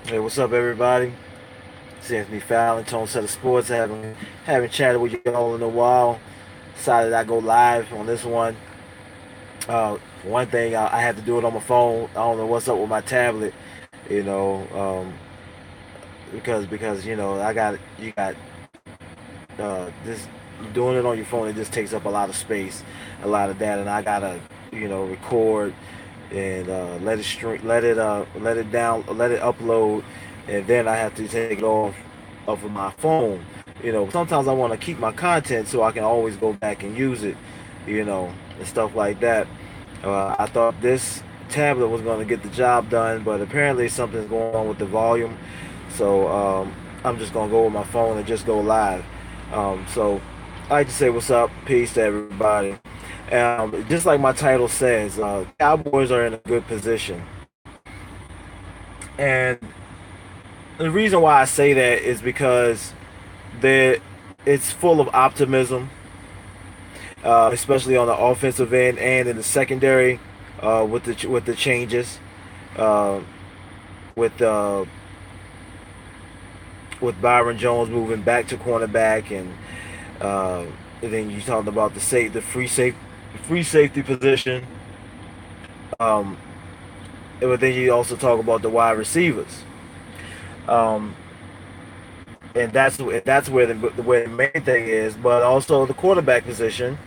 Hey, what's up, everybody? It's Anthony Fallon, Tone Set of Sports. Haven't chatted with y'all in a while. Decided I go live on this one. One thing I have to do it on my phone. I don't know what's up with my tablet, you know, because I got you got this doing it on your phone. It just takes up a lot of space, a lot of data, and I gotta record and let it down, let it upload, and then I have to take it off of my phone. Sometimes I want to keep my content so I can always go back and use it, and stuff like that. I thought this tablet was going to get the job done, but apparently something's going on with the volume. So I'm just going to go with my phone and just go live. So I like to say what's up, peace to everybody. Just like my title says, Cowboys are in a good position. And the reason why I say that is because they it's full of optimism, especially on the offensive end and in the secondary, with the changes, uh, with uh, with Byron Jones moving back to cornerback, and then you talking about free safety position. Um, but then you also talk about the wide receivers, um, and that's where the main thing is. But also the quarterback position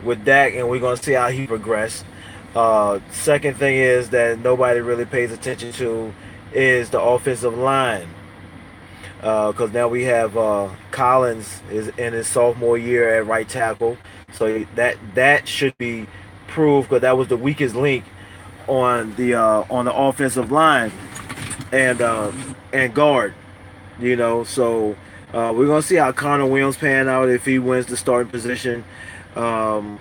with Dak, and we're gonna see how he progressed. Second thing is that nobody really pays attention to is the offensive line, because now we have Collins is in his sophomore year at right tackle, so that should be proved because that was the weakest link on the offensive line and guard. So we're gonna see how Connor Williams pan out if he wins the starting position um,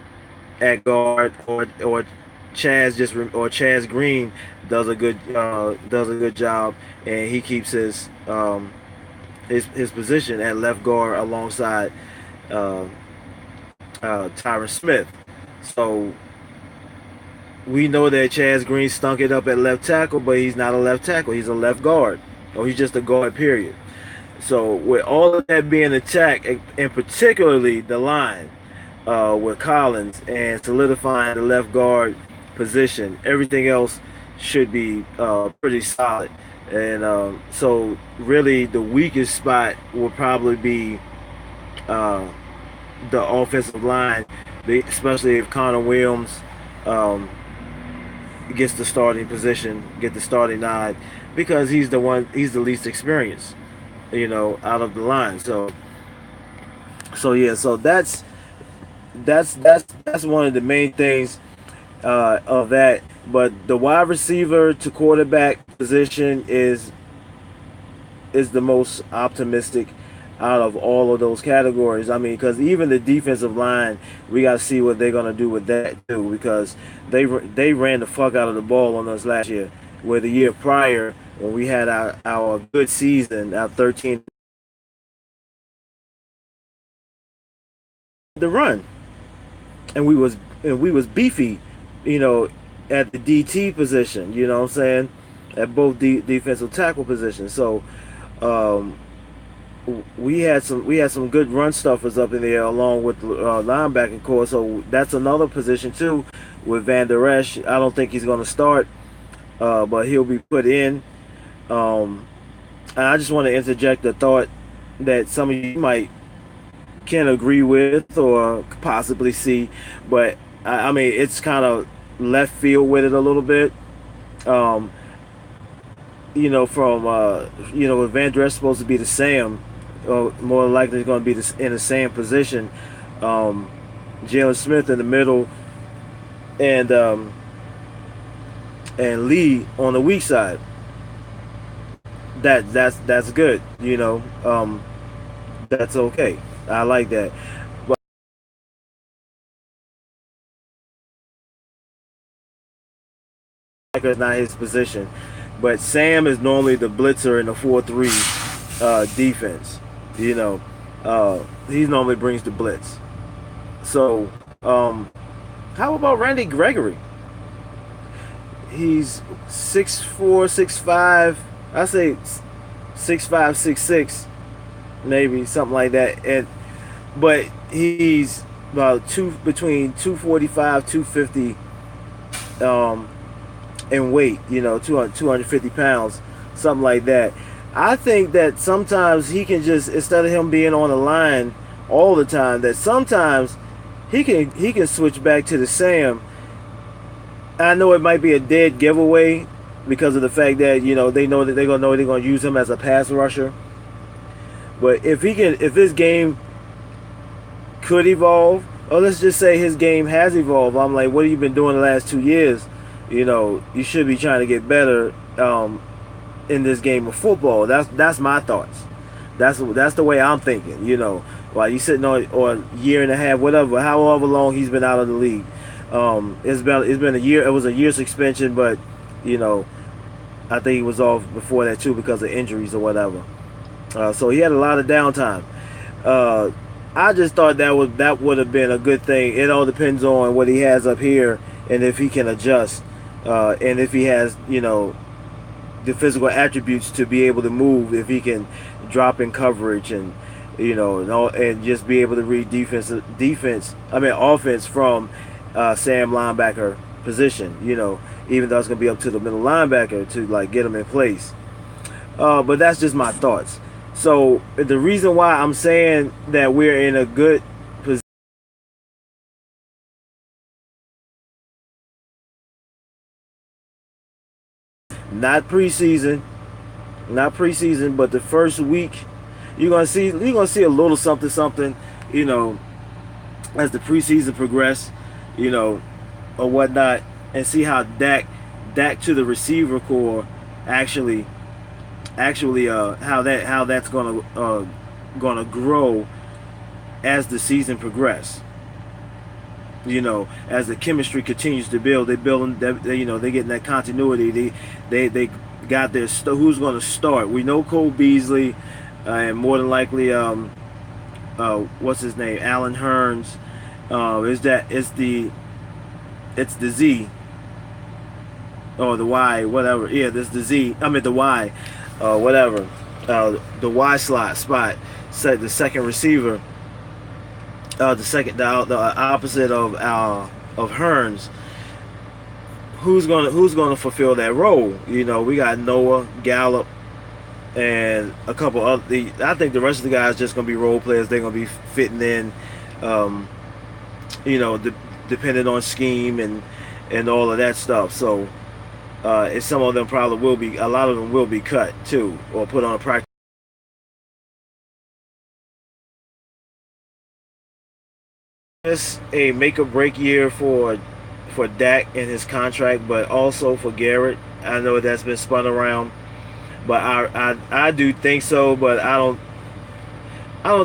at guard, or Chaz Green does a good job, and he keeps his position at left guard alongside uh, Tyron Smith. So we know that Chaz Green stunk it up at left tackle, but he's not a left tackle. He's a left guard, or he's just a guard. Period. So with all of that being attacked, and particularly the line with Collins and solidifying the left guard position, everything else should be pretty solid. And so really the weakest spot will probably be uh, the offensive line, especially if Connor Williams um, gets the starting position, get the starting nod, because he's the least experienced, out of the line. So yeah, so that's one of the main things of that. But the wide receiver to quarterback position is the most optimistic out of all of those categories. I mean, because even the defensive line, we got to see what they're gonna do with that too, because they ran the fuck out of the ball on us last year. Where the year prior, when we had our good season, our 13, the run, and we was beefy, you know, at the DT position. You know what I'm saying? At both defensive tackle positions. So um, we had some good run stuffers up in there along with linebacking core. So that's another position too with Van Der Esch. I don't think he's going to start, but he'll be put in. Um, and I just want to interject a thought that some of you might can agree with or possibly see, but I mean it's kind of left field with it a little bit. Um, from if Van Der Esch supposed to be the Sam, more likely going to be in the same position. Um, Jalen Smith in the middle, and Lee on the weak side. That's good. That's okay. I like that. But it's not his position. But Sam is normally the blitzer in the 4-3 defense. You know, he normally brings the blitz. So, how about Randy Gregory? he's 6'4", 6'5". I say 6'5", 6'6", maybe something like that. And but he's about between 245, 250 um, in weight. 250 pounds, something like that. I think that sometimes he can just, instead of him being on the line all the time, that sometimes he can switch back to the Sam. I know it might be a dead giveaway because of the fact that they know that they're gonna use him as a pass rusher. But if his game could evolve, or let's just say his game has evolved, I'm like, what have you been doing the last 2 years? You should be trying to get better in this game of football. That's my thoughts. That's the way I'm thinking. While you sitting on a year and a half, whatever, however long he's been out of the league. It's been a year. It was a year suspension, but you know, I think he was off before that too because of injuries or whatever. So he had a lot of downtime. Uh, I just thought that would have been a good thing. It all depends on what he has up here and if he can adjust, and if he has the physical attributes to be able to move. If he can drop in coverage and and just be able to read offense from Sam linebacker position. Even though it's gonna be up to the middle linebacker to like get him in place. But that's just my thoughts. So the reason why I'm saying that we're in a good position, not preseason, but the first week, you're gonna see a little something something, you know, as the preseason progress, you know, or whatnot, and see how Dak to the receiver core actually how that's gonna grow as the season progress. As the chemistry continues to build, they're getting that continuity. They got their who's going to start. We know Cole Beasley, and more than likely what's his name, Alan Hearns. It's the Z or the Y, whatever. Yeah, this the Z. I mean the Y, whatever. The Y spot. Set the second receiver. The opposite of Hearns. Who's gonna fulfill that role? We got Noah, Gallup, and a couple other. I think the rest of the guys just gonna be role players. They're gonna be fitting in, um, depending on scheme and all of that stuff. So, and some of them probably will be. A lot of them will be cut too, or put on a practice. It's a make or break year for Dak and his contract, but also for Garrett. I know that's been spun around, but I do think so. But I don't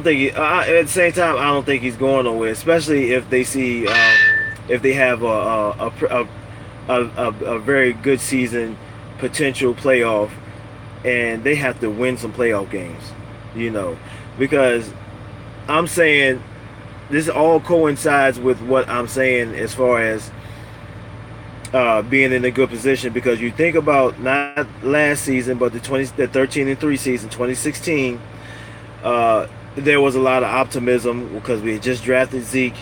think at the same time I don't think he's going nowhere. Especially if they see if they have a very good season, potential playoff, and they have to win some playoff games. Because I'm saying this all coincides with what I'm saying as far as being in a good position, because you think about not last season but the 13-3 season, 2016. There was a lot of optimism because we had just drafted Zeke.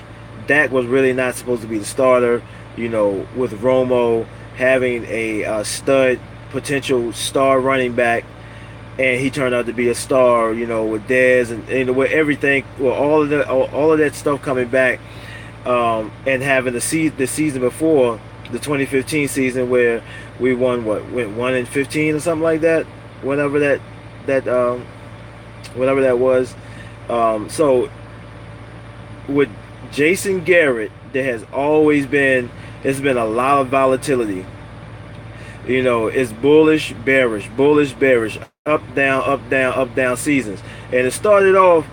Dak was really not supposed to be the starter. With Romo having a stud potential star running back, and he turned out to be a star. With Dez and with everything, well, all of that stuff coming back, and having the season before, the 2015 season, where we went 1-15 or something like that, whatever that was. So with Jason Garrett, it's been a lot of volatility. It's bullish, bearish, up, down seasons. And it started off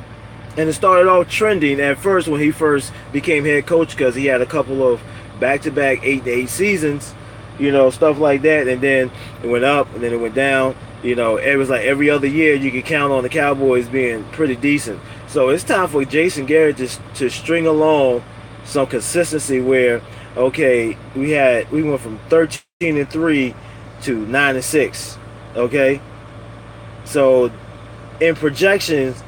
trending at first when he first became head coach, because he had a couple of back-to-back 8-8 seasons, stuff like that. And then it went up and then it went down. It was like every other year you could count on the Cowboys being pretty decent. So it's time for Jason Garrett to string along some consistency where, okay, we went from 13 14-3 to 9-6. Okay, so in projections,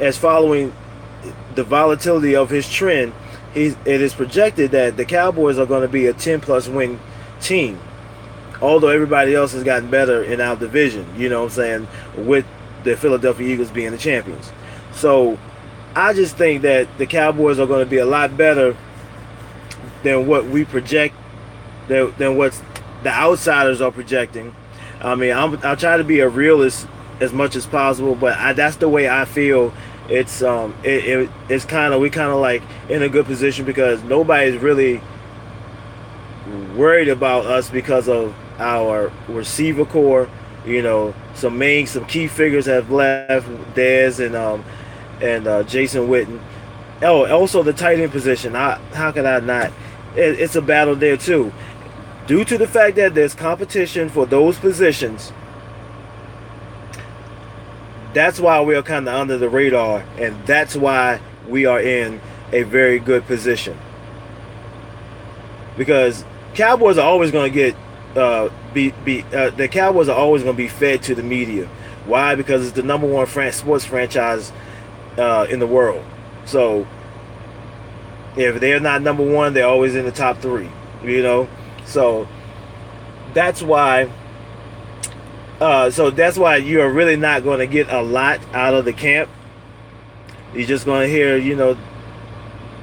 as following the volatility of his trend, it is projected that the Cowboys are going to be a 10+ win team. Although everybody else has gotten better in our division, you know what I'm saying, with the Philadelphia Eagles being the champions. So I just think that the Cowboys are going to be a lot better than what we project, than what the outsiders are projecting. I mean, I'll try to be a realist as much as possible, but that's the way I feel. It's kind of, we kind of like in a good position because nobody's really worried about us because of our receiver core. You know, some key figures have left, Dez and Jason Witten. Oh, also the tight end position. How could I not? It's a battle there too. Due to the fact that there's competition for those positions, that's why we're kind of under the radar, and that's why we are in a very good position. Because Cowboys are always going to get the Cowboys are always going to be fed to the media. Why? Because it's the number one sports franchise in the world. So if they're not number one, they're always in the top three. You know, so that's why. So that's why you are really not going to get a lot out of the camp. You're just going to hear, you know,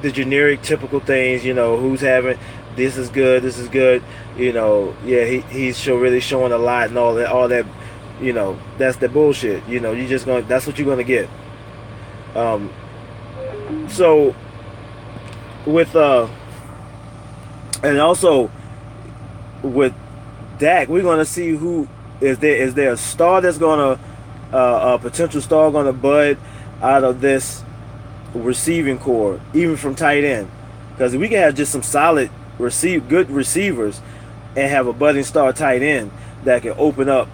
the generic, typical things. You know, who's having this is good, this is good. You know, yeah, he's really showing a lot and all that. You know, that's the bullshit. You know, you just going. That's what you're going to get. So with and also with Dak, we're going to see who is there a star that's going to a potential star going to bud out of this receiving core, even from tight end, because we can have just some solid good receivers and have a budding star tight end that can open up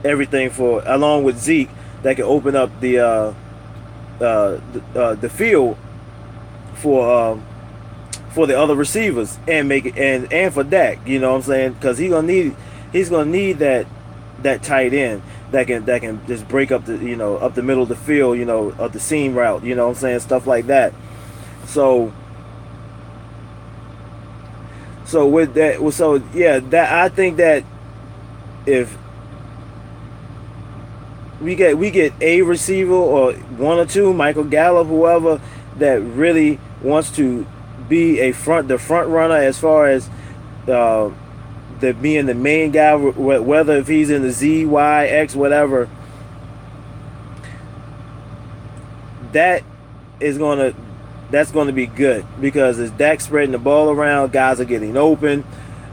everything for, along with Zeke, that can open up the field for the other receivers and make it and for Dak, you know what I'm saying? Because he's gonna need that tight end that can just break up up the middle of the field, you know, of the seam route, you know what I'm saying, stuff like that. So with that, so yeah, that I think that if we get a receiver or one or two, Michael Gallup, whoever, that really wants to be the front runner as far as being the main guy, whether if he's in the Z, Y, X, whatever, that's gonna be good, because as Dak spreading the ball around, guys are getting open.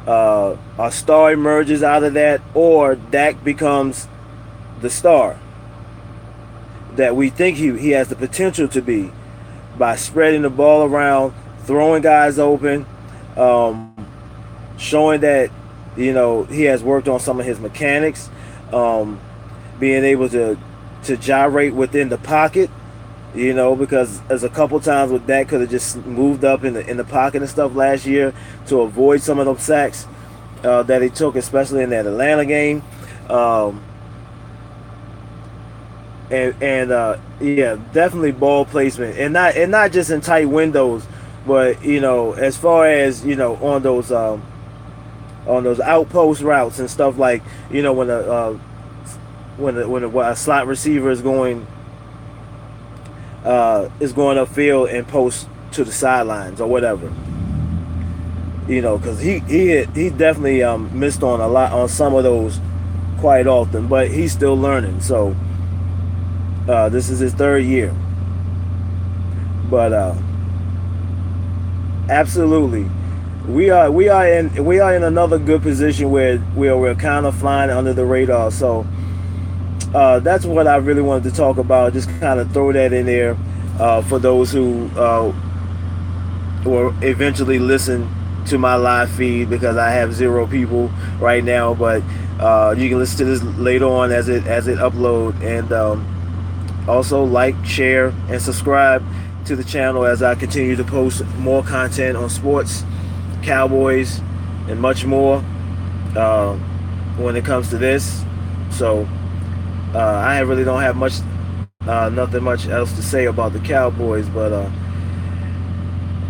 A star emerges out of that, or Dak becomes the star that we think he has the potential to be, by spreading the ball around, throwing guys open, showing that, you know, he has worked on some of his mechanics, being able to gyrate within the pocket, you know, because there's a couple times where Dak could have just moved up in the pocket and stuff last year to avoid some of those sacks that he took, especially in that Atlanta game. Yeah, definitely ball placement, and not just in tight windows, but, you know, as far as, you know, on those outpost routes and stuff, like, you know, when a slot receiver is going upfield and post to the sidelines or whatever, you know, because he definitely missed on a lot on some of those quite often, but he's still learning. So this is his third year, but absolutely, we are in another good position where we're kind of flying under the radar. So that's what I really wanted to talk about. Just kind of throw that in there for those who will eventually listen to my live feed, because I have 0 people right now. But you can listen to this later on as it upload, and also like, share, and subscribe to the channel as I continue to post more content on sports, Cowboys, and much more. uh, when it comes to this. So I really don't have nothing much else to say about the Cowboys, but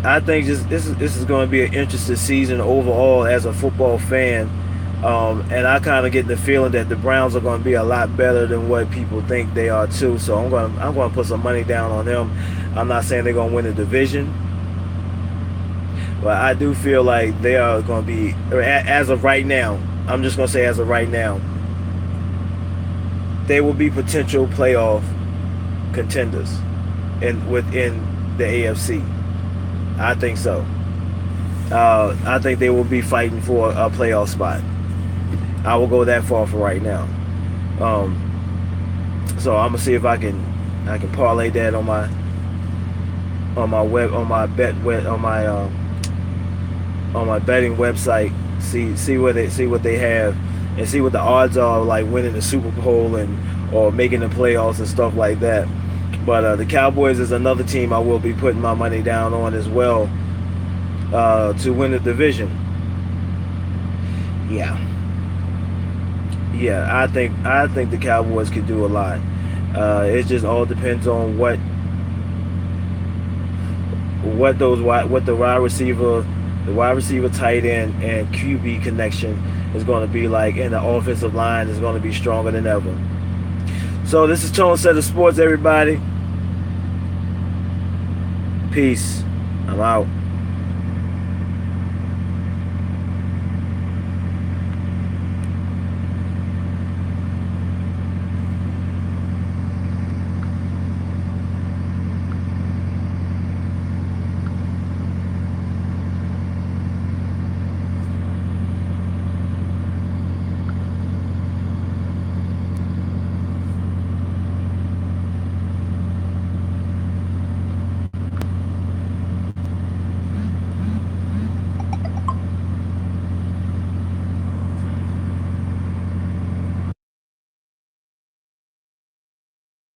I think just this is going to be an interesting season overall as a football fan. And I kind of get the feeling that the Browns are going to be a lot better than what people think they are too. So I'm going to put some money down on them. I'm not saying they're going to win the division, but I do feel like they are going to be, as of right now. I'm just going to say as of right now, they will be potential playoff contenders within the AFC. I think so. I think they will be fighting for a playoff spot. I will go that far for right now. So I'm gonna see if I can parlay that on my betting website. See what they have, and see what the odds are, like winning the Super Bowl and or making the playoffs and stuff like that. But the Cowboys is another team I will be putting my money down on as well, to win the division. Yeah, yeah. I think the Cowboys could do a lot. It just all depends on what the wide receiver, tight end, and QB connection is going to be like, and the offensive line is going to be stronger than ever. So this is Tone Set of Sports, everybody. Peace. I'm out.